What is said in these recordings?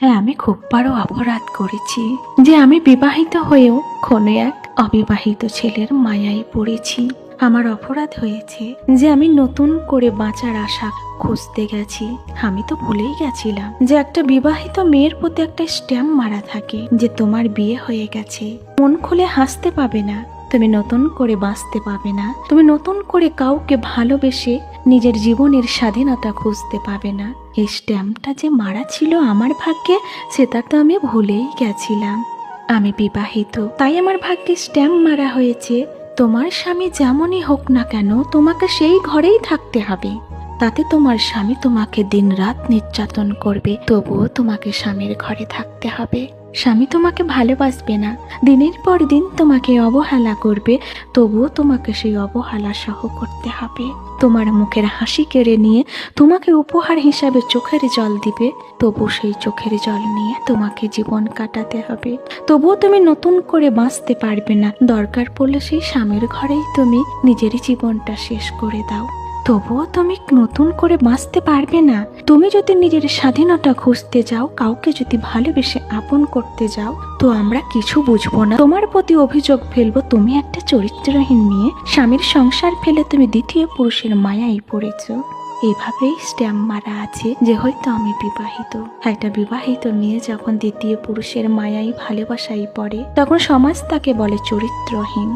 হ্যাঁ, আমি খুব বড় অপরাধ করেছি যে আমি বিবাহিত হয়েও কোনো এক অবিবাহিত ছেলের মায়ায় পড়েছি। আমার অপরাধ হয়েছে যে আমি নতুন করে বাঁচার আশা খুঁজতে গেছি। আমি তো ভুলেই গেছিলাম যে একটা বিবাহিত মেয়ের প্রতি একটা স্ট্যাম্প মারা থাকে যে তোমার বিয়ে হয়ে গেছে, মন খুলে হাসতে পাবে না, তুমি নতুন করে বাঁচতে পাবে না, তুমি নতুন করে কাউকে ভালোবেসে নিজের জীবনের স্বাধীনতা খুঁজতে পাবে না। এই স্ট্যাম্পটা যে মারা ছিল আমার ভাগ্যে, সেটা তো আমি ভুলেই গেছিলাম। আমি বিবাহিত, তাই আমার ভাগ্যে স্ট্যাম্প মারা হয়েছে। তোমার স্বামী যেমনই হোক না কেন, তোমাকে সেই ঘরেই থাকতে হবে। তাতে তোমার স্বামী তোমাকে দিনরাত নির্যাতন করবে, তবুও তোমাকে স্বামীর ঘরে থাকতে হবে। স্বামী তোমাকে ভালোবাসবে না, দিনের পর দিন তোমাকে অবহেলা করবে, তবুও তোমাকে সেই অবহেলা সহ করতে হবে। তোমার মুখের হাসি কেড়ে নিয়ে তোমাকে উপহার হিসাবে চোখের জল দিবে, তবু সেই চোখের জল নিয়ে তোমাকে জীবন কাটাতে হবে। তবুও তুমি নতুন করে বাঁচতে পারবে না। দরকার পড়লে সেই স্বামীর ঘরেই তুমি নিজের জীবনটা শেষ করে দাও, তবুও তুমি নতুন করে বাঁচতে পারবে না। তুমি যদি নিজের স্বাধীনতা খুঁজতে যাও, কাউকে যদি ভালোবেসে আপন করতে যাও, তো আমরা কিছু বুঝবো না, তোমার প্রতি অভিযোগ ফেলবো তুমি একটা চরিত্রহীন মেয়ে, স্বামীর সংসার ফেলে তুমি দ্বিতীয় পুরুষের মায়ায় পড়েছো। এইভাবেই স্ট্যাম্প মারা আছে যে হয়তো আমি বিবাহিত। একটা বিবাহিত মেয়ে যখন দ্বিতীয় পুরুষের মায়ায় ভালোবাসায় পড়ে, তখন সমাজ তাকে বলে চরিত্রহীন।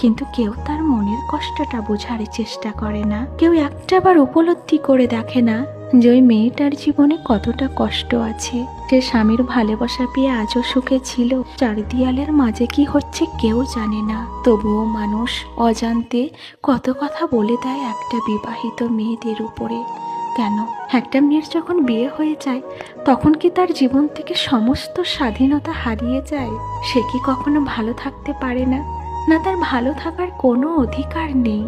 কিন্তু কেউ তার মনের কষ্টটা বোঝার চেষ্টা করে না, কেউ একটাবার উপলব্ধি করে দেখে না যে ওই মেয়েটার জীবনে কতটা কষ্ট আছে। সে স্বামীর ভালোবাসা পেয়ে আজও সুখে ছিল, চার দেয়ালের মাঝে কি হচ্ছে কেউ জানে না। তবুও মানুষ অজান্তে কত কথা বলে দেয় একটা বিবাহিত মেয়েদের উপরে। কেন? একটা মেয়ের যখন বিয়ে হয়ে যায়, তখন কি তার জীবন থেকে সমস্ত স্বাধীনতা হারিয়ে যায়? সে কি কখনো ভালো থাকতে পারে না? না, তার ভালো থাকার কোনো অধিকার নেই।